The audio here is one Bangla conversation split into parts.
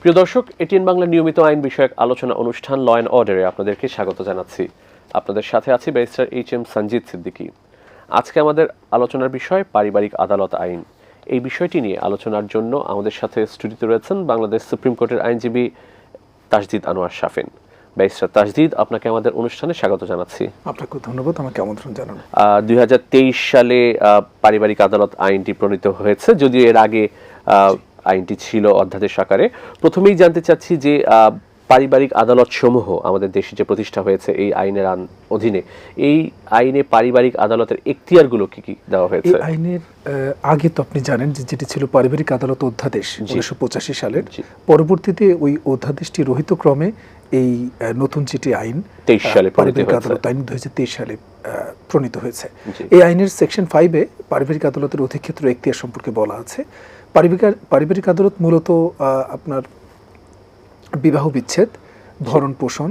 প্রিয় দর্শক, এটিএন বাংলা নিয়মিত আইন বিষয়ক আলোচনা অনুষ্ঠান ল অ্যান্ড অর্ডারে আপনাদেরকে স্বাগত জানাচ্ছি। আপনাদের সাথে আছি ব্যারিস্টার এইচ.এম. সঞ্জিত সিদ্দিকী। আজকে আমাদের আলোচনার বিষয় পারিবারিক আদালত আইন। এই বিষয়টি নিয়ে আলোচনার জন্য আমাদের সাথে স্টুডিওতে রয়েছেন বাংলাদেশ সুপ্রিম কোর্টের আইনজীবী তাজদিদ আনোয়ার শাফিন। ব্যারিস্টার তাজদিদ, আপনাকে আমাদের অনুষ্ঠানে স্বাগত জানাচ্ছি। আপনাকে ধন্যবাদ আমাকে আমন্ত্রণ জানানো। 2023 সালে পারিবারিক আদালত আইনটি প্রণীত হয়েছে, যদিও এর আগে আইনটি ছিল অধ্যাদেশ আকারে। প্রথমেই জানতে চাচ্ছি যে পারিবারিক আদালত সমূহ আমাদের দেশে যে প্রতিষ্ঠা হয়েছে এই আইনের অধীনে, এই আইনে পারিবারিক আদালতের এখতিয়ারগুলো কি কি দেওয়া হয়েছে? এই আইনের আগে তো আপনি জানেন যে যেটি ছিল পারিবারিক আদালত অধ্যাদেশ 1985 সালের। পরবর্তীতে ওই অধ্যাদেশটি রহিত ক্রমে এই নতুন যেটি আইন 23 সালে পারিবারিক আদালত আইন 2023 সালে প্রণীত হয়েছে। এই আইনের সেকশন 5-এ পারিবারিক আদালতের অধিক্ষেত্র এখতিয়ার সম্পর্কে বলা আছে। পারিবারিক আদালত মূলত আপনার বিবাহ বিচ্ছেদ, ভরণ পোষণ,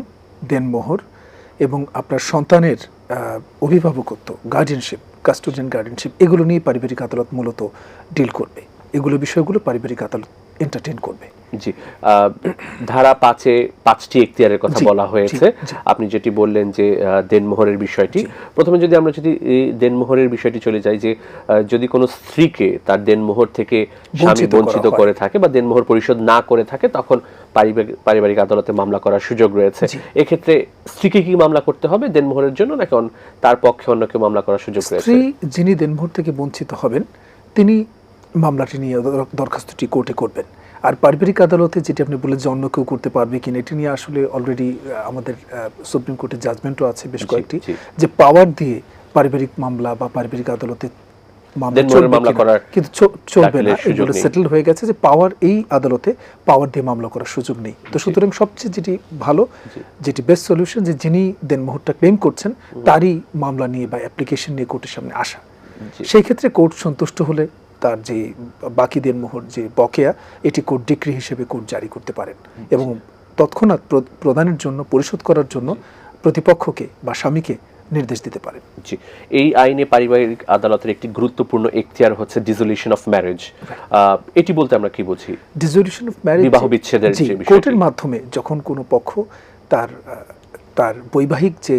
দেনমোহর এবং আপনার সন্তানের অভিভাবকত্ব, গার্ডিয়ানশিপ, কাস্টোডিয়ান গার্ডিয়ানশিপ, এগুলো নিয়ে পারিবারিক আদালত মূলত ডিল করবে। এগুলো বিষয়গুলো পারিবারিক আদালত এন্টারটেইন করবে। জি, ধারা 5-এ 5টি এখতিয়ারের কথা বলা হয়েছে। আপনি যেটি বললেন যে দেনমোহরের বিষয়টি, প্রথমে যদি আমরা দেনমোহরের বিষয়টি চলে যাই, যে যদি কোনো স্ত্রীকে তার দেনমোহর থেকে স্বামী বঞ্চিত করে থাকে বা দেনমোহর পরিশোধ না করে থাকে, তখন পারিবারিক আদালতে মামলা করার সুযোগ রয়েছে। এক্ষেত্রে স্ত্রীকে কি মামলা করতে হবে দেনমোহরের জন্য, নাকি তার পক্ষে অন্য কেউ মামলা করার সুযোগ রয়েছে? স্ত্রী যিনি দেনমোহর থেকে বঞ্চিত হবেন তিনি মামলাটি নিয়ে দরখাস্তটি কোর্টে করবেন। আর পারিবারিক আদালতে যেটি আপনি বললেন যে অন্য কেউ করতে পারবে কিনা, এটি নিয়ে আসলে অলরেডি আমাদের সুপ্রিম কোর্টের জাজমেন্টও আছে বেশ কয়েকটি, যে পাওয়ার দিয়ে পারিবারিক মামলা বা পারিবারিক আদালতে মামলা করার কিন্তু চলবে না, এগুলো সেটেল হয়ে গেছে যে পাওয়ার এই আদালতে পাওয়ার দিয়ে মামলা করার সুযোগ নেই। তো সুতরাং সবচেয়ে যেটি ভালো, যেটি বেস্ট সলিউশন, যে যিনি দেনমোহরটা ক্লেম করছেন তারই মামলা নিয়ে বা অ্যাপ্লিকেশন নিয়ে কোর্টের সামনে আসা। সেই ক্ষেত্রে কোর্ট সন্তুষ্ট হলে তার যে বাকি দেনমোহর যে বকেয়া, এটি কোর্ট ডিক্রি হিসেবে কোর্ট জারি করতে পারেন এবং তৎক্ষণাৎ প্রদানের জন্য, পরিশোধ করার জন্য প্রতিপক্ষকে বা স্বামীকে নির্দেশ দিতে পারেন। জি, এই আইনে পারিবারিক আদালতের একটি গুরুত্বপূর্ণ এখতিয়ার হচ্ছে ডিসলিউশন অফ ম্যারেজ। এটি বলতে আমরা কি বুঝি? ডিসলিউশন অফ ম্যারেজ, বিবাহ বিচ্ছেদের যে বিষয়, কোর্টের মাধ্যমে যখন কোনো পক্ষ তার বৈবাহিক যে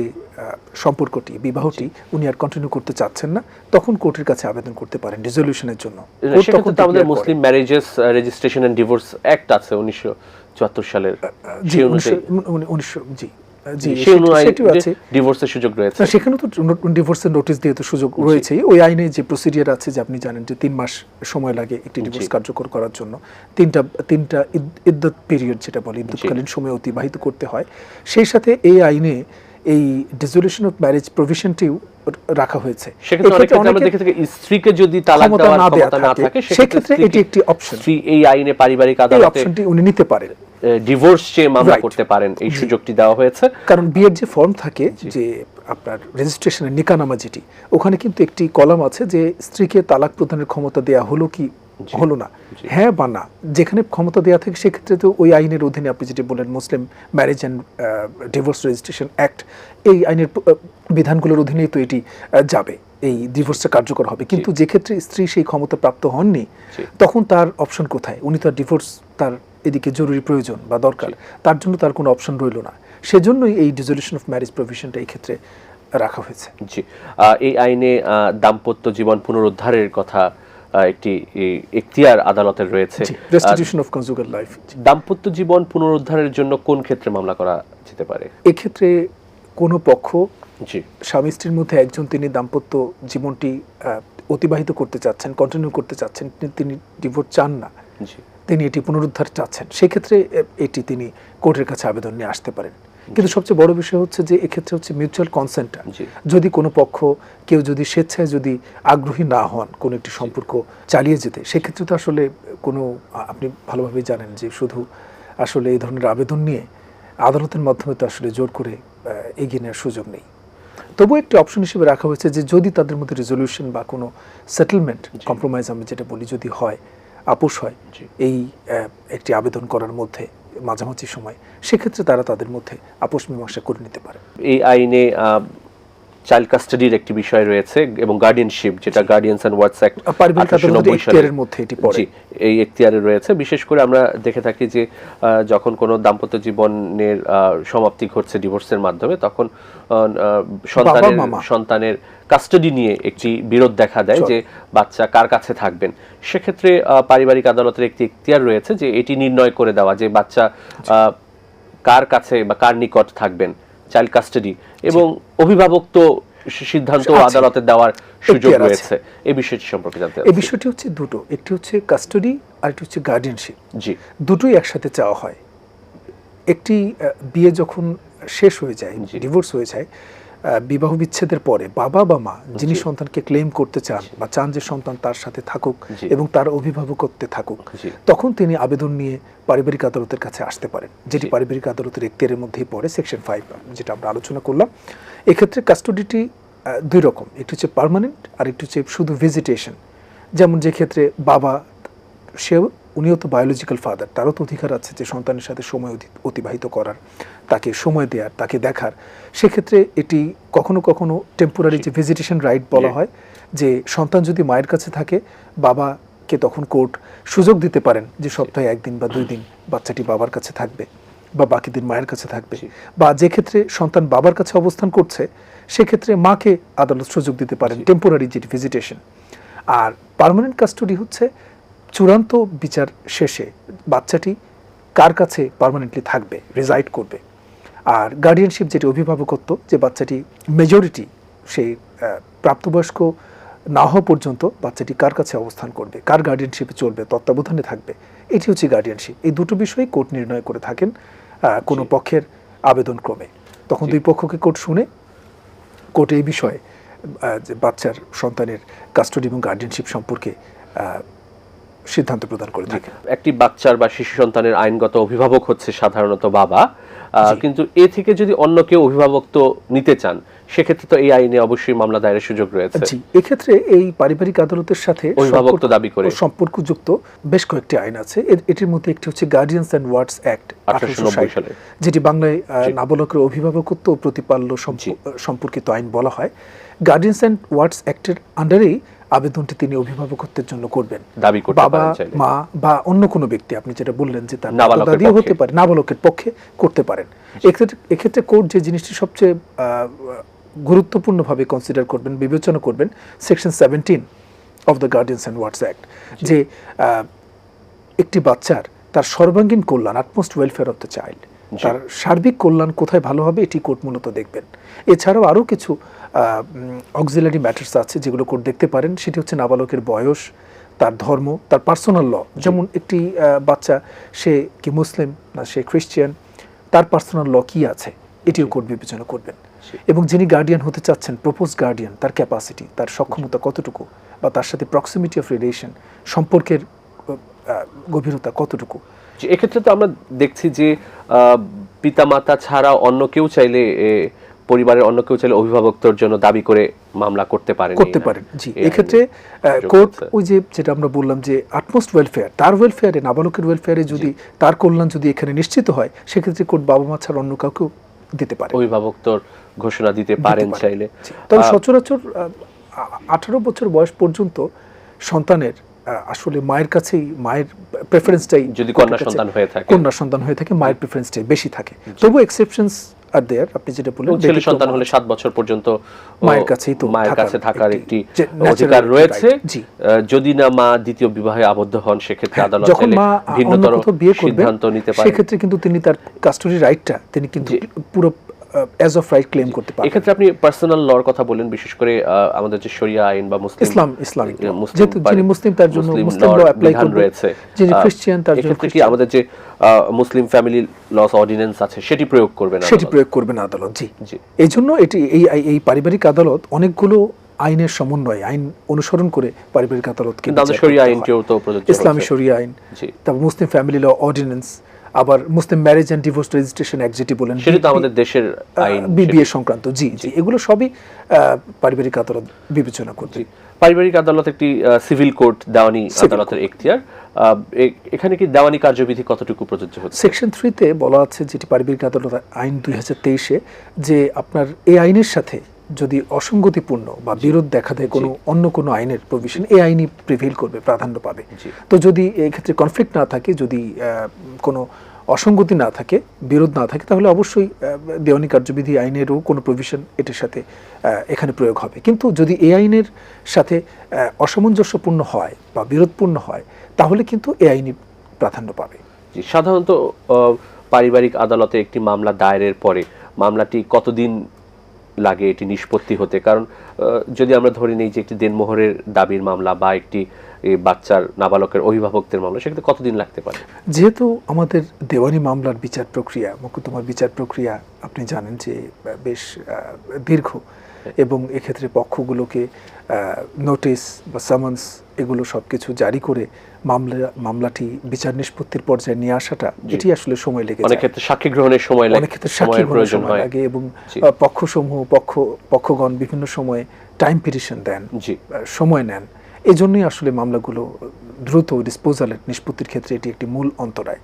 সম্পর্কটি, বিবাহটি উনি আর কন্টিনিউ করতে চাচ্ছেন না, তখন কোর্টের কাছে আবেদন করতে পারেন ডিসলিউশনের জন্য। তখন আমাদের Muslim marriages registration and divorce act আছে 1974 সালের, ডিভোর্সের সুযোগ রয়েছে। সেখানে তো ডিভোর্সের নোটিশ দিয়ে তো সুযোগ রয়েছে। ওই আইনে যে প্রসিডিউর আছে, যে আপনি জানেন যে 3 মাস সময় লাগে একটি ডিভোর্স কার্যকর করার জন্য, তিনটা ইদ্দত পিরিয়ড যেটা বলে, ইদ্দতকালীন সময় অতিবাহিত করতে হয়। সেই সাথে এই আইনে এই ডিসলিউশন অফ ম্যারেজ প্রভিশনটিও রাখা হয়েছে। স্ত্রীকে যদি তালাক দেওয়ার ক্ষমতা না থাকে, সেক্ষেত্রে এটি একটি অপশন। স্ত্রী এই আইনে পারিবারিক আদালতে উনি নিতে পারেন, ডিভোর্স চেয়ে মামলা করতে পারেন, এই সুযোগটি দেওয়া হয়েছে। কারণ বিয়ের যে ফর্ম থাকে, যে আপনার রেজিস্ট্রেশনের নিকানামা যেটি, ওখানে কিন্তু একটি কলাম আছে যে স্ত্রীকে তালাক প্রদানের ক্ষমতা দেয়া হলো কি হলো না, হ্যাঁ বা না। যেখানে ক্ষমতা দেওয়া থাকে সেক্ষেত্রে তো ওই আইনের অধীনে আপনি যেটি বলেন মুসলিম marriage and divorce registration act, এই আইনের বিধানগুলোর অধীনেই তো এটি যাবে, এই ডিভোর্সটা কার্যকর হবে। কিন্তু যে ক্ষেত্রে স্ত্রী সেই ক্ষমতা প্রাপ্ত হননি, তখন তার অপশন কোথায়? উনি তার ডিভোর্স, তার এদিকে জরুরি প্রয়োজন বা দরকার, তার জন্য তার কোনো অপশন রইল না। সেজন্যই এই ডিসলিউশন অফ ম্যারেজ প্রভিশনটা এই ক্ষেত্রে রাখা হয়েছে। জি, এই আইনে দাম্পত্য জীবন পুনরুদ্ধারের কথা একটি এখতিয়ার আদালতের রয়েছে, রেস্টিটিউশন অফ কনজুগাল লাইফ। দাম্পত্য জীবন পুনরুদ্ধারের জন্য কোন ক্ষেত্রে মামলা করা যেতে পারে? এক্ষেত্রে কোনো পক্ষ, স্বামী স্ত্রীর মধ্যে একজন তিনি দাম্পত্য জীবনটি অতিবাহিত করতে চাচ্ছেন, কন্টিনিউ করতে চাচ্ছেন, তিনি ডিভোর্স চান না, তিনি এটি পুনরুদ্ধার চাচ্ছেন, সেক্ষেত্রে এটি তিনি কোর্টের কাছে আবেদন নিয়ে আসতে পারেন। কিন্তু সবচেয়ে বড় বিষয় হচ্ছে যে এক্ষেত্রে হচ্ছে মিউচুয়াল কনসেন্টটা। যদি কোনো পক্ষ, কেউ যদি স্বেচ্ছায় যদি আগ্রহী না হন কোনো একটি সম্পর্ক চালিয়ে যেতে, সেক্ষেত্রে তো আসলে কোনো, আপনি ভালোভাবেই জানেন যে শুধু আসলে এই ধরনের আবেদন নিয়ে আদালতের মাধ্যমে তো আসলে জোর করে এগিয়ে নেওয়ার সুযোগ নেই। তবু একটি অপশন হিসেবে রাখা হয়েছে যে যদি তাদের মধ্যে রেজলিউশন বা কোনো সেটেলমেন্ট, কম্প্রোমাইজ আমরা যেটা বলি, যদি হয়, আপোষ হয় এই একটি আবেদন করার মধ্যে মাঝামাঝি সময়, সেক্ষেত্রে তারা তাদের মধ্যে আপোষ মীমাংসা করে নিতে পারে। এই আইনে চাইল্ড কাস্টাডির একটি বিষয় রয়েছে এবং গার্ডিয়ানশিপ, যেটা গার্ডিয়ানস এন্ড ওয়ার্ডস অ্যাক্ট পারিবারিক আদালতের এখতিয়ারের মধ্যে এটি পড়ে। এই এখতিয়ারে রয়েছে। বিশেষ করে আমরা দেখে থাকি যে যখন কোনো দাম্পত্য জীবনের সমাপ্তি ঘটছে ডিভোর্সের মাধ্যমে, তখন সন্তানের কাস্টাডি নিয়ে একটি বিরোধ দেখা দেয় যে বাচ্চা কার কাছে থাকবেন। সেক্ষেত্রে পারিবারিক আদালতের একটি এখতিয়ার রয়েছে যে এটি নির্ণয় করে দেওয়া যে বাচ্চা কার কাছে বা কার নিকট থাকবেন, চাইল্ড কাস্টাডি, এবং অভিভাবক তো সিদ্ধান্ত আদালতে দেওয়ার সুযোগ রয়েছে। এই বিষয়টি সম্পর্কে জানতে এই বিষয়টি হচ্ছে দুটো, একটি হচ্ছে কাস্টাডি আর একটি হচ্ছে গার্ডিয়ানশিপ। জি, দুটোই একসাথে চাওয়া হয়। একটি বিয়ে যখন শেষ হয়ে যায়, ডিভোর্স হয়ে যায়, বিবাহ বিচ্ছেদের পরে বাবা বা মা যিনি সন্তানকে ক্লেম করতে চান বা চান যে সন্তান তার সাথে থাকুক এবং তার অভিভাবকত্বে থাকুক, তখন তিনি আবেদন নিয়ে পারিবারিক আদালতের কাছে আসতে পারেন, যেটি পারিবারিক আদালতের এখতিয়ারের মধ্যেই পড়ে, সেকশন 5 যেটা আমরা আলোচনা করলাম। এক্ষেত্রে কাস্টোডিটি দুই রকম, একটি হচ্ছে পার্মানেন্ট আর একটি হচ্ছে শুধু ভিজিটেশন। যেমন যে ক্ষেত্রে বাবা, উনিও তো বায়োলজিক্যাল ফাদার, তারও তো অধিকার আছে যে সন্তানের সাথে সময় অতিবাহিত করার, তাকে সময় দেওয়ার, তাকে দেখার। সেক্ষেত্রে এটি কখনো কখনো টেম্পোরারি যে ভিজিটেশন রাইট বলা হয়, যে সন্তান যদি মায়ের কাছে থাকে বাবাকে তখন কোর্ট সুযোগ দিতে পারেন যে সপ্তাহে 1 দিন বা 2 দিন বাচ্চাটি বাবার কাছে থাকবে বা বাকি দিন মায়ের কাছে থাকবে, বা যে ক্ষেত্রে সন্তান বাবার কাছে অবস্থান করছে সেক্ষেত্রে মাকে আদালত সুযোগ দিতে পারেন, টেম্পোরারি যেটি ভিজিটেশন। আর পার্মানেন্ট কাস্টোডি হচ্ছে চূড়ান্ত বিচার শেষে বাচ্চাটি কার কাছে পার্মানেন্টলি থাকবে, রেজাইড করবে। আর গার্ডিয়ানশিপ যেটি অভিভাবকত্ব, যে বাচ্চাটি মেজরিটি সেই প্রাপ্তবয়স্ক না হওয়া পর্যন্ত বাচ্চাটি কার কাছে অবস্থান করবে, কার গার্ডিয়ানশিপে চলবে, তত্ত্বাবধানে থাকবে, এটি হচ্ছে গার্ডিয়ানশিপ। এই দুটো বিষয়ই কোর্ট নির্ণয় করে থাকেন কোনো পক্ষের আবেদন ক্রমে। তখন দুই পক্ষকে কোর্ট শুনে কোর্ট এই বিষয়ে যে বাচ্চার সন্তানের কাস্টোডি এবং গার্ডিয়ানশিপ সম্পর্কে সিদ্ধান্ত প্রদান করে থাকে। একটি বাচ্চার বা শিশু সন্তানের আইনগত অভিভাবক হচ্ছে সাধারণত বাবা, কিন্তু এ থেকে যদি অন্য কেউ অভিভাবকত্ব নিতে চান সেক্ষেত্রে তো এই আইনে অবশ্যই মামলা দায়েরের সুযোগ রয়েছে। জি, এক্ষেত্রে এই পারিবারিক আদালতের সাথে অভিভাবকত্ব দাবি করে সম্পর্কযুক্ত বেশ কয়েকটি আইন আছে। এটির মধ্যে একটি হচ্ছে গার্ডিয়ানস এন্ড ওয়ার্ডস অ্যাক্ট 1890 সালে, যেটি বাংলায় নাবালকের অভিভাবকত্ব ও প্রতিপাল্য সম্পর্কিত আইন বলা হয়। গার্ডিয়ানস এন্ড ওয়ার্ডস অ্যাক্টের আন্ডারেই আবেদনটি তিনি অভিভাবকত্বের জন্য করবেন, দাবি করতে বাবা, মা বা অন্য কোনো ব্যক্তি, আপনি যেটা বললেন যে তার দাদিও হতে পারে, নাবালকের পক্ষে করতে পারেন। এক্ষেত্রে কোর্ট যে জিনিসটি সবচেয়ে গুরুত্বপূর্ণভাবে কনসিডার করবেন, বিবেচনা করবেন, section 17 of the guardians and wards act, যে একটি বাচ্চার তার সর্বাঙ্গীন কল্যাণ, utmost welfare of the child, তার সার্বিক কল্যাণ কোথায় ভালো হবে এটি কোর্ট মূলত দেখবেন। এছাড়াও আরও কিছু অক্সিলারি ম্যাটার্স আছে যেগুলো কোর্ট দেখতে পারেন। সেটি হচ্ছে নাবালকের বয়স, তার ধর্ম, তার পার্সোনাল ল, যেমন একটি বাচ্চা সে কি মুসলিম না সে খ্রিস্টান, তার পার্সোনাল ল কি আছে এটিও কোর্ট বিবেচনা করবেন। এবং যিনি গার্ডিয়ান হতে চাচ্ছেন, প্রপোজ গার্ডিয়ান, তার ক্যাপাসিটি, তার সক্ষমতা কতটুকু, বা তার সাথে প্রক্সিমিটি অফ রিলেশন, সম্পর্কের গভীরতা কতটুকু। এক্ষেত্রে তো আমরা দেখছি যে পিতামাতা ছাড়া অন্য কেউ চাইলে, পরিবারের অন্য কেউ চাইলে অভিভাবকত্বের জন্য দাবি করে মামলা করতে পারেন। জি, এক্ষেত্রে কোর্ট ওই যেটা আমরা বললাম যে আটমোস্ট ওয়েলফেয়ার, তার ওয়েলফেয়ারে, নাবালকের ওয়েলফেয়ারে যদি তার কল্যাণ যদি এখানে নিশ্চিত হয়, সেক্ষেত্রে কোর্ট বাবা মা ছাড়া অন্য কাউকেও দিতে পারে, অভিভাবকত্বর ঘোষণা দিতে পারেন চাইলে। তবে সচরাচর 18 বছর বয়স পর্যন্ত সন্তানের আসলে মায়ের কাছেই, মায়ের প্রেফারেন্সটাই, যদি কন্যা সন্তান হয়ে থাকে মায়ের প্রেফারেন্সটাই বেশি থাকে। তবু এক্সেপশনস আর দেয়ার, আপনি যেটা বললেন, ছেলে সন্তান হলে 7 বছর পর্যন্ত মায়ের কাছে থাকার একটি অধিকার রয়েছে। যদি না মা দ্বিতীয় বিবাহে আবদ্ধ হন, সেক্ষেত্রে আদালত চাইলে ভিন্নতর সিদ্ধান্ত নিতে পারে। সেক্ষেত্রে কিন্তু তিনি তার কাস্টোডি রাইটটা তিনি কিন্তু পুরো অ্যাজ অফ রাইট ক্লেম করতে পারেন। এক্ষেত্রে আপনি পার্সোনাল লর কথা বলেন, বিশেষ করে আমাদের যে শরিয়া আইন বা ইসলামিক, যেহেতু যিনি মুসলিম তার জন্য মুসলিম ল অ্যাপ্লাই করবে, যিনি খ্রিস্টান তার জন্য কি আমাদের যে মুসলিম ফ্যামিলি লস অর্ডিন্যান্স আছে সেটি প্রয়োগ করবেন আদালত। জি, এই জন্য এই পারিবারিক আদালত অনেকগুলো আইনের সমন্বয়, আইন অনুসরণ করে পারিবারিক আদালত, কিন্তু আমাদের শরিয়া আইনটিও তো প্রযোজ্য, ইসলামী শরিয়া আইন, তারপর মুসলিম ফ্যামিলি ল অর্ডিন্যান্স, আবার Muslim marriage and divorce registration act যেটি বলেন, সেটা তো আমাদের দেশের আইন, বিবিএ সংক্রান্ত। জি, এগুলো সবই পারিবারিক আদালত বিবেচনা করবে। পারিবারিক আদালত একটি সিভিল কোর্ট, দেওয়ানি আদালতের এখতিয়ার। এখানে কি দেওয়ানি কার্যবিধি কতটুকু প্রযোজ্য হচ্ছে? সেকশন 3 তে বলা আছে, যেটি পারিবারিক আদালত আইন 2023-এ, যে আপনার এই আইনের সাথে যদি অসঙ্গতিপূর্ণ বা বিরোধ দেখা দেয় কোনো অন্য কোনো আইনের প্রভিশন, এই আইনই প্রিভেইল করবে, প্রাধান্য পাবে। তো যদি এই ক্ষেত্রে কনফ্লিক্ট না থাকে, যদি কোনো অসঙ্গতি না থাকে, বিরোধ না থাকে, তাহলে অবশ্যই দেওয়ানি কার্যবিধি আইনেরও কোনো প্রভিশন এটার সাথে এখানে প্রয়োগ হবে। কিন্তু যদি এই আইনের সাথে অসামঞ্জস্যপূর্ণ হয় বা বিরোধপূর্ণ হয়, তাহলে কিন্তু এই আইনই প্রাধান্য পাবে। সাধারণত পারিবারিক আদালতে একটি মামলা দায়েরের পরে মামলাটি কতদিন লাগে এটি নিষ্পত্তি হতে? কারণ যদি আমরা ধরে নিই যে একটি দেনমোহরের দাবির মামলা বা একটি বাচ্চার নাবালকের অভিভাবকদের মামলা, সেক্ষেত্রে কতদিন লাগতে পারে? যেহেতু আমাদের দেওয়ানি মামলার বিচার প্রক্রিয়া, মোকদ্দমার বিচার প্রক্রিয়া আপনি জানেন যে বেশ দীর্ঘ, এবং এক্ষেত্রে পক্ষগুলোকে নোটিশ বা সামান্স এগুলো সব কিছু জারি করে মামলাটি বিচার নিষ্পত্তির পর্যায়ে নিয়ে আসাটা, এটি আসলে সময় লেগে যায়। অনেক ক্ষেত্রে সাক্ষী গ্রহণের সময় লাগে, অনেক ক্ষেত্রে সাক্ষী গ্রহণের সময় লাগে, এবং পক্ষগণ বিভিন্ন সময়ে টাইম পিটিশন দেন, সময় নেন। এজন্যই আসলে মামলাগুলো দ্রুত ডিসপোজালের নিষ্পত্তির ক্ষেত্রে এটি একটি মূল অন্তরায়।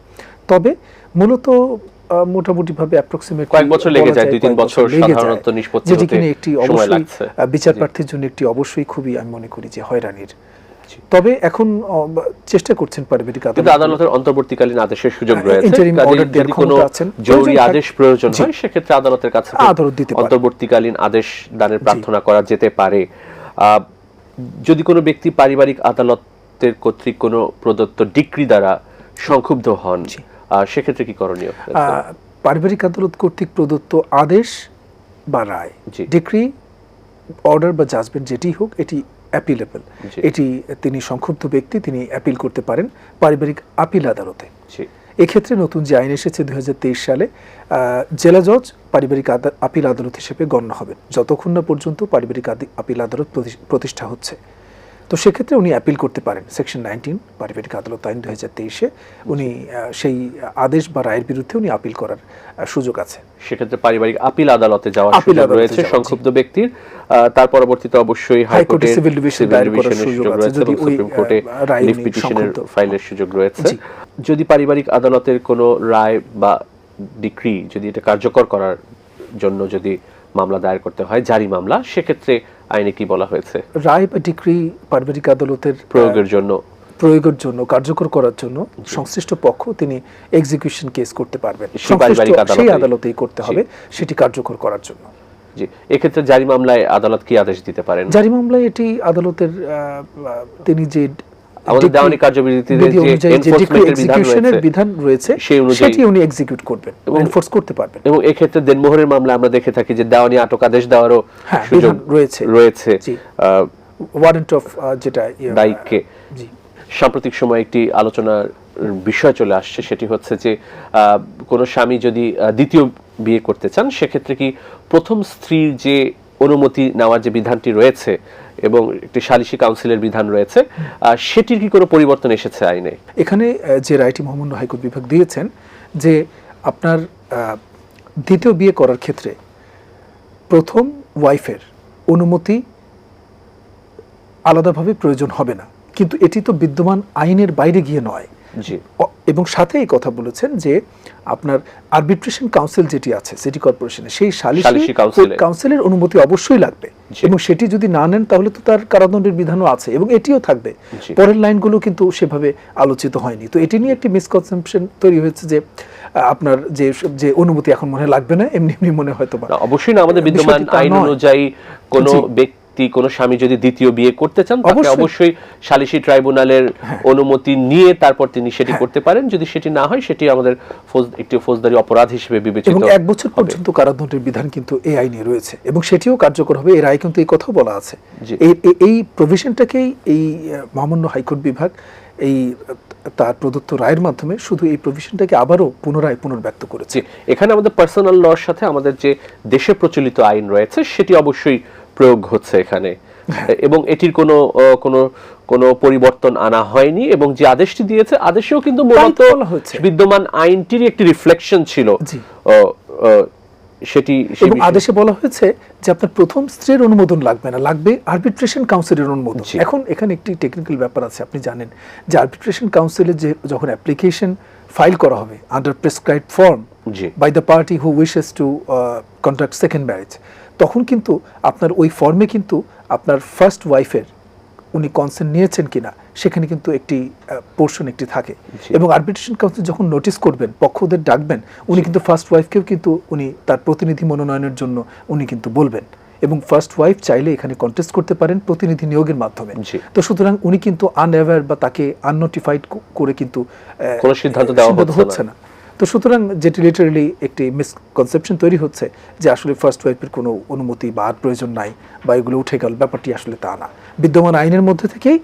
তবে মূলত মোটামুটিভাবে অ্যাপ্রক্সিমেট কয়েক বছর লেগে যায়, 2-3 বছর সাধারণত নিষ্পত্তি হতে, যেটি একটি অবশ্যই বিচার প্রার্থীর জন্য একটি অবশ্যই খুবই, আমি মনে করি যে হয়রানির। তবে এখন চেষ্টা করছেন পারিবারিক আদালতের অন্তর্বর্তীকালীন আদেশের সুযোগ রয়েছে, যদি কোনো জরুরি আদেশ প্রয়োজন হয় সেক্ষেত্রে আদালতের কাছে অন্তর্বর্তীকালীন আদেশ দানের প্রার্থনা করা যেতে পারে। যদি কোনো ব্যক্তি পারিবারিক আদালতের কর্তৃক কোনো প্রদত্ত ডিক্রি দ্বারা সংক্ষুব্ধ হন, সেক্ষেত্রে কি করণীয়? পারিবারিক আদালত কর্তৃক প্রদত্ত আদেশ বা রায়, ডিক্রি, অর্ডার বা জাজমেন্ট যেটি হোক, এটি অ্যাপিলেবল। এটি তিনি সংক্ষুব্ধ ব্যক্তি, তিনি অ্যাপিল করতে পারেন পারিবারিক আপিল আদালতে। এক্ষেত্রে নতুন যে আইন এসেছে 2023 সালে, জেলা জজ পারিবারিক আপিল আদালত হিসেবে গণ্য হবেন যতক্ষণ না পর্যন্ত পারিবারিক আপিল আদালত প্রতিষ্ঠা হচ্ছে। তো সেক্ষেত্রে উনি অ্যাপিল করতে পারেন সেকশন 19 পারিবারিক আদালত আইন 2023-এ। উনি সেই আদেশ বা রায়ের বিরুদ্ধে উনি আপিল করার সুযোগ আছে। সেক্ষেত্রে পারিবারিক আপিল আদালতে যাওয়ার সুযোগ রয়েছে সংক্ষুব্ধ ব্যক্তির। তার পরবর্তীতে অবশ্যই হাইকোর্টে সিভিল ডিভিশনের সুযোগ রয়েছে, এবং সুপ্রিম কোর্টে লিভ পিটিশনের ফাইলের সুযোগ রয়েছে। যদি পারিবারিক আদালতের কোনো রায় বা ডিক্রি যদি এটা কার্যকর করার জন্য যদি মামলা দায়ের করতে হয়, জারি মামলা, সেক্ষেত্রে আইনে কি বলা হয়েছে? রায় বা ডিক্রি পারিবারিক আদালতের প্রয়োগের জন্য কার্যকর করার জন্য সংশ্লিষ্ট পক্ষ তিনি এক্সিকিউশন কেস করতে পারবেন, সেই আদালতেই করতে হবে সেটি কার্যকর করার জন্য। জি, এক্ষেত্রে জারি মামলায় আদালত কি আদেশ দিতে পারেন? জারি মামলায় এটি আদালতের তিনি যে আমাদের দেওয়ানি কার্যবিধিতে যে এনফোর্সমেন্টের বিধান রয়েছে সেটি উনি এক্সিকিউট করবেন, এনফোর্স করতে পারবেন। এবং এই ক্ষেত্রে দেনমোহরের মামলা আমরা দেখে থাকি যে দেওয়ানি আটক আদেশ দেওয়ারও সুযোগ রয়েছে। ওয়ারেন্ট অফ যেটা দায়িত্বে। সাম্প্রতিক সময়ে একটি আলোচনার বিষয় চলে আসছে, সেটি হচ্ছে যে কোনো স্বামী যদি দ্বিতীয় বিয়ে করতে চান, সেক্ষেত্রে কি প্রথম স্ত্রীর যে অনুমতি নেওয়ার যে বিধানটি রয়েছে এবং একটি সালিসি কাউন্সিলের বিধান রয়েছে, সেটির কি কোনো পরিবর্তন এসেছে আইনে? এখানে যে রায়টি মহামান্য হাইকোর্ট বিভাগ দিয়েছেন যে আপনার দ্বিতীয় বিয়ে করার ক্ষেত্রে প্রথম ওয়াইফের অনুমতি আলাদাভাবে প্রয়োজন হবে না, কিন্তু এটি তো বিদ্যমান আইনের বাইরে গিয়ে নয়। এবং সাথে এই কথা বলেছেন যে আপনার আরবিট্রেশন কাউন্সিল যেটি আছে সিটি কর্পোরেশনে, সেই সালিসি কাউন্সিলের অনুমতি অবশ্যই লাগবে, এবং সেটি যদি না নেন তাহলে তো তার কারাদণ্ডের বিধানও আছে এবং এটিও থাকবে। পরের লাইনগুলো কিন্তু সেভাবে আলোচিত হয়নি। তো এটি নিয়ে একটি মিসকনসেপশন তৈরি হয়েছে যে আপনার যে অনুমতি এখন মনে লাগবে না, এমনি এমনি মনে হয়তো বা অবশ্যই না। আমাদের বিদ্যমান আইন অনুযায়ী কোনো কোনো স্বামী যদি দ্বিতীয় বিয়ে করতে চান, তাকে অবশ্যই সালিসি ট্রাইব্যুনালের অনুমতি নিয়ে তারপর তিনি সেটি করতে পারেন। যদি সেটি না হয়, সেটি আমাদের একটি ফৌজদারি অপরাধ হিসেবে বিবেচিত। এবং 1 বছর পর্যন্ত কারাদণ্ডের বিধান কিন্তু এই আইনে রয়েছে এবং সেটিও কার্যকর হবে। এর আগে কিন্তু এই কথাও বলা আছে। এই প্রভিশনটাকেই এই মহামান্য হাইকোর্ট বিভাগ এই তার প্রদত্ত রায়ের মাধ্যমে শুধু এই প্রভিশনটাকে আবারও পুনর্ব্যক্ত করেছে। এখানে আমাদের পার্সোনাল লর সাথে আমাদের যে দেশে প্রচলিত আইন রয়েছে সেটি অবশ্যই প্রয়োগ হচ্ছে এখানে, এবং এটির কোনো পরিবর্তন আনা হয়নি। এবং যে আদেশটি দিয়েছে, আদেশেও কিন্তু মূলত বিদ্যমান আইনটির একটি রিফ্লেকশন ছিল। সেটি এবং আদেশে বলা হয়েছে যে আপনার প্রথম স্ত্রীর অনুমোদন লাগবে না, লাগবে আরবিট্রেশন কাউন্সিলের অনুমোদন। এখন এখানে একটি টেকনিক্যাল ব্যাপার আছে, আপনি জানেন যে আরবিট্রেশন কাউন্সিলে যে যখন অ্যাপ্লিকেশন ফাইল করা হবে under prescribed form by the party who wishes to conduct second marriage, তখন কিন্তু আপনার ওই ফর্মে কিন্তু আপনার ফার্স্ট ওয়াইফের উনি কনসেন্ট নিয়েছেন কিনা সেখানে কিন্তু একটি পোর্শন একটি থাকে, এবং আরবিট্রেশন কাউন্সিল যখন নোটিস করবেন, পক্ষদের ডাকবেন, উনি কিন্তু ফার্স্ট ওয়াইফকেও কিন্তু উনি তার প্রতিনিধি মনোনয়নের জন্য উনি কিন্তু বলবেন, এবং ফার্স্ট ওয়াইফ চাইলে এখানে কন্টেস্ট করতে পারেন প্রতিনিধি নিয়োগের মাধ্যমে। তো সুতরাং উনি কিন্তু আনঅ্যাওয়্যার বা তাকে আননোটিফাইড করে কিন্তু কোনো সিদ্ধান্ত দেওয়া হচ্ছে না। তো সুতরাং যেটি লিটারালি একটি মিসকনসেপশন তৈরি হচ্ছে যে আসলে ফার্স্ট ওয়াইফের কোনো অনুমতি বা আর প্রয়োজন নাই বা এগুলো উঠে গেল, ব্যাপারটি আসলে তা না। বিদ্যমান আইনের মধ্যে থেকেই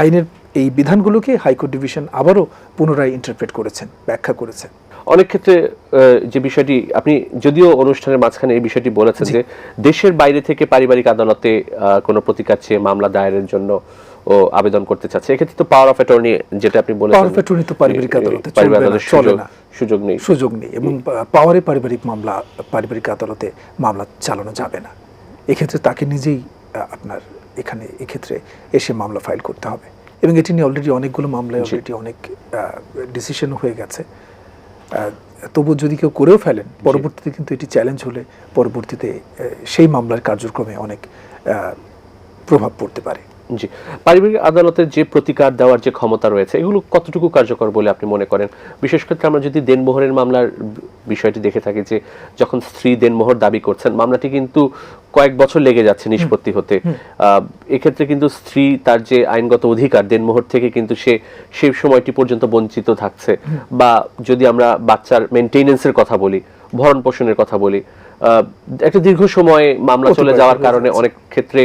আইনের এই বিধানগুলোকে হাইকোর্ট ডিভিশন আবারও পুনরায় ইন্টারপ্রেট করেছেন, ব্যাখ্যা করেছেন। অনেক ক্ষেত্রে যে বিষয়টি আপনি যদিও অনুষ্ঠানের মাঝখানে এই বিষয়টি বলেছেন যে দেশের বাইরে থেকে পারিবারিক আদালতে কোনো প্রতিকার চেয়ে মামলা দায়েরের জন্য ও আবেদন করতে চাচ্ছে, এক্ষেত্রে তো পাওয়ার অফ অ্যাটর্নি যেটা আপনি বলেছেন, পাওয়ার অফ অ্যাটর্নি তো পারিবারিক আদালতে চলে না, সুযোগ নেই, এবং পাওয়ারে পারিবারিক আদালতে মামলা চালানো যাবে না। এক্ষেত্রে তাকে নিজেই আপনার এখানে এক্ষেত্রে এসে মামলা ফাইল করতে হবে, এবং এটি নিয়ে অলরেডি অনেকগুলো মামলায় অলরেডি অনেক ডিসিশন হয়ে গেছে। তবু যদি কেউ করেও ফেলেন, পরবর্তীতে কিন্তু এটি চ্যালেঞ্জ হলে পরবর্তীতে সেই মামলার কার্যক্রমে অনেক প্রভাব পড়তে পারে। জি, পারিবারিক আদালতের যে প্রতিকার দেওয়ার যে ক্ষমতা রয়েছে এগুলো কতটুকু কার্যকর বলে আপনি মনে করেন? বিশেষ করে আমরা যদি দেনমোহরের মামলার বিষয়টি দেখে থাকি যে যখন স্ত্রী দেনমোহর দাবি করছেন, মামলাটি কিন্তু কয়েক বছর লেগে যাচ্ছে নিষ্পত্তি হতে। এক্ষেত্রে কিন্তু স্ত্রী তার যে আইনগত অধিকার দেনমোহর থেকে কিন্তু সেই সময়টি পর্যন্ত বঞ্চিত থাকছে। বা যদি আমরা বাচ্চার মেইনটেনেন্সের কথা বলি, ভরণ পোষণের কথা বলি, একটা দীর্ঘ সময় মামলা চলে যাওয়ার কারণে অনেক ক্ষেত্রে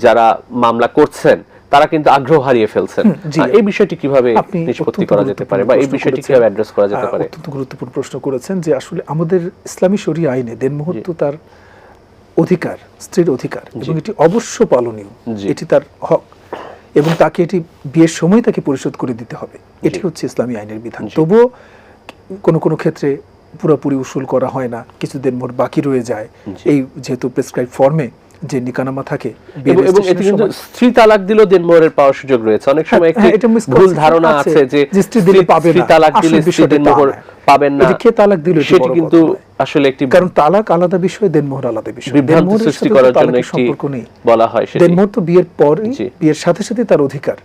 যারা মামলা করছেন তারা কিন্তু আগ্রহ হারিয়ে ফেলছেন। এই বিষয়টি কিভাবে নিষ্পত্তি করা যেতে পারে বা এই বিষয়টি কিভাবে অ্যাড্রেস করা যেতে পারে? অত্যন্ত গুরুত্বপূর্ণ প্রশ্ন করেছেন যে আসলে আমাদের ইসলামী শরিয়া আইনে দেনমোহর তো তার অধিকার, স্ত্রীর অধিকার, এবং এটি অবশ্য পালনীয়, এটি তার হক, এবং তাকে এটি বিয়ের সময় তাকে পরিশোধ করে দিতে হবে, এটি হচ্ছে ইসলামী আইনের বিধান। তবুও কোনো কোনো ক্ষেত্রে পুরোপুরি উসুল করা হয় না, কিছু দেনমোহর বাকি রয়ে যায়, এই যেহেতু প্রেসক্রাইব ফর্মে যে নিকানামা থাকে, এবং এটি কিন্তু স্ত্রী তালাক দিলেও দেনমোহরের পাওয়ার সুযোগ রয়েছে। অনেক সময় একটি ভুল ধারণা আছে যে স্ত্রী দিলে পাবে না, তালাক দিলে স্ত্রী দেনমোহর পাবেন না, কে তালাক দিলে সেটি কিন্তু আসলে একটি, কারণ তালাক আলাদা বিষয়, দেনমোহর আলাদা বিষয়, বিভ্রান্তি সৃষ্টি করার জন্য একটি বলা হয় সেটি। দেনমোহর তো বিয়ের পর, বিয়ের সাথে সাথে তার অধিকার,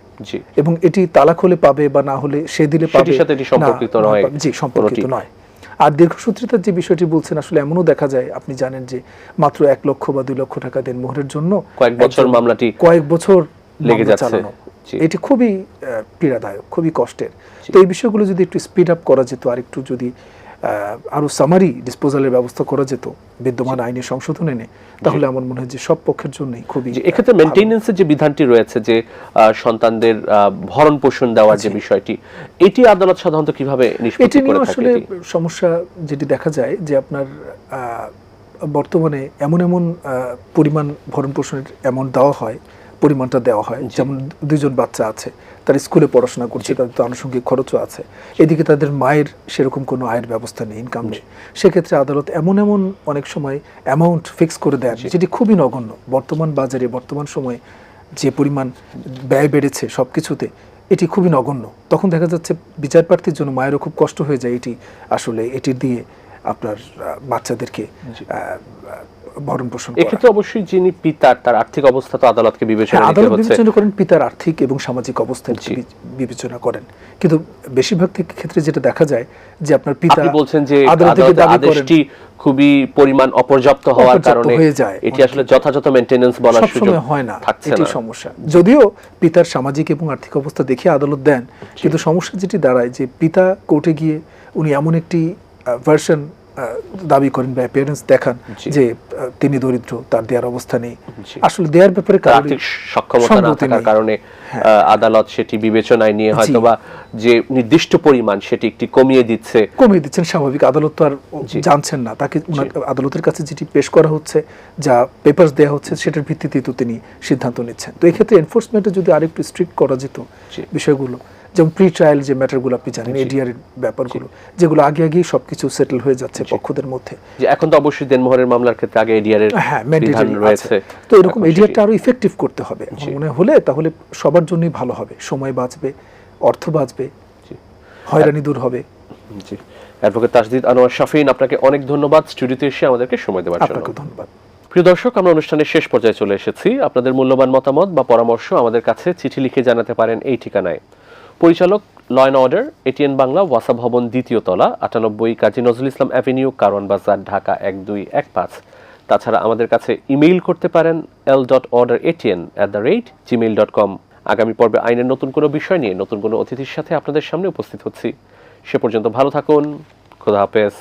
এবং এটি তালাক হলে পাবে বা না হলে সে দিলে পাবে, সেটির সাথে এটি সম্পর্কিত নয়। জি, সম্পর্কিত নয়। আর দীর্ঘসূত্রিতার যে বিষয়টি বলছেন, আসলে এমনও দেখা যায়, আপনি জানেন যে মাত্র 1 লক্ষ বা 2 লক্ষ টাকা দেনমোহরের জন্য কয়েক বছর লেগে যাচ্ছে। এটি খুবই পীড়াদায়ক, খুবই কষ্টের। তো এই বিষয়গুলো যদি একটু স্পিড আপ করা যেত, আর একটু যদি আরো সামারি ডিসপোজালের ব্যবস্থা করা যেত বিদ্যমান আইনে সংশোধন এনে, তাহলে আমার মনে হয় যে সব পক্ষের জন্যই খুবই। এক্ষেত্রে মেইনটেনেন্সের যে বিধানটি রয়েছে, যে সন্তানদের ভরণ পোষণ দেওয়ার যে বিষয়টি, এটি আদালত সাধারণত কিভাবে নিষ্পত্তি করে থাকে? আসলে সমস্যা যেটি দেখা যায় যে আপনার বর্তমানে এমন পরিমাণ ভরণ পোষণের অ্যামাউন্ট দেওয়া হয়, পরিমাণটা দেওয়া হয়, যেমন 2 জন বাচ্চা আছে, তার স্কুলে পড়াশোনা করছে, তাদের তো আনুষঙ্গিক খরচও আছে, এদিকে তাদের মায়ের সেরকম কোনো আয়ের ব্যবস্থা নেই, ইনকাম নেই। সেক্ষেত্রে আদালত এমন অনেক সময় অ্যামাউন্ট ফিক্স করে দেন যেটি খুবই নগণ্য। বর্তমান বাজারে, বর্তমান সময়ে যে পরিমাণ ব্যয় বেড়েছে সব কিছুতে, এটি খুবই নগণ্য। তখন দেখা যাচ্ছে বিচার প্রার্থীর জন্য মায়েরও খুব কষ্ট হয়ে যায় এটি আসলে এটি দিয়ে আপনার বাচ্চাদেরকে ভরণ পোষণ করা। এক্ষেত্রে অবশ্যই যিনি পিতা, তার আর্থিক অবস্থা তো আদালতকে বিবেচনা করতে হচ্ছে। বিবেচনা করেন পিতার আর্থিক এবং সামাজিক অবস্থা বিবেচনা করেন, কিন্তু বেশিরভাগ ক্ষেত্রে যেটা দেখা যায় যে আপনার পিতা, আপনি বলছেন যে আদালতের আদেশটি খুবই পরিমাণ অপর্যাপ্ত হওয়ার কারণে এটি আসলে যথাযথ মেইনটেনেন্স বলার সুযোগ হয় না, এটি সমস্যা। যদিও পিতার সামাজিক এবং আর্থিক অবস্থা দেখে আদালত দেন, কিন্তু সমস্যা যেটি দাঁড়ায় যে পিতা কোর্টে গিয়ে উনি এমন একটি ভার্সন দাবি করেন বা অ্যাপিয়ারেন্স দেখান যে তিনি দরিদ্র, তার দেওয়ার অবস্থা নেই, আসলে দেওয়ার ব্যাপারে আর্থিক সক্ষমতা না থাকার কারণে আদালত সেটি বিবেচনায় নিয়ে হয়তো বা যে নির্দিষ্ট পরিমাণ সেটি একটি কমিয়ে দিচ্ছেন। স্বাভাবিক, আদালত তো আর জানছেন না, তাকে আদালতের কাছে যেটি পেশ করা হচ্ছে, যা পেপারস দেওয়া হচ্ছে, সেটার ভিত্তিতেই তো তিনি সিদ্ধান্ত নিচ্ছেন। তো এই ক্ষেত্রে এনফোর্সমেন্টে যদি আরেকটু স্ট্রিক্ট করা যেত বিষয়গুলো, যেমন প্রি ট্রায়াল যে ম্যাটারগুলো আপনি জানেন, এডিআর এর ব্যাপারগুলো, যেগুলো আগেই সবকিছু সেটেল হয়ে যাচ্ছে পক্ষদের মধ্যে। যে এখন তো অবশ্যই দেনমোহরের মামলার ক্ষেত্রে আগে এডিআর এর বিধান রয়েছে, তো এরকম এডিআরটা আরো ইফেক্টিভ করতে হবে মনে হলে, তাহলে সবার জন্যই ভালো হবে, সময় বাঁচবে, অর্থ বাঁচবে, হয়রানি দূর হবে। জি, অ্যাডভোকেট তাজদিদ আনোয়ার শাফিন, আপনাকে অনেক ধন্যবাদ স্টুডিওতে এসে আমাদেরকে সময় দেওয়ার জন্য। আপনাকে ধন্যবাদ। প্রিয় দর্শক, আমরা অনুষ্ঠানের শেষ পর্যায়ে চলে এসেছি। আপনাদের মূল্যবান মতামত বা পরামর্শ আমাদের কাছে চিঠি লিখে জানাতে পারেন এই ঠিকানায়। পরিচালক, law and order, ATN Bangla, ওয়াসা ভবন, 2য় তলা, 98 কাজী নজরুল ইসলাম অ্যাভিনিউ, কারওয়ান বাজার, ঢাকা 1215। তাছাড়া আমাদের কাছে ইমেইল করতে পারেন l.orderatn@gmail.com। আগামী পর্বে আইনের নতুন কোনো বিষয় নিয়ে নতুন কোনো অতিথির সাথে আপনাদের সামনে উপস্থিত হচ্ছি। সে পর্যন্ত ভালো থাকুন। খোদা হাফেজ।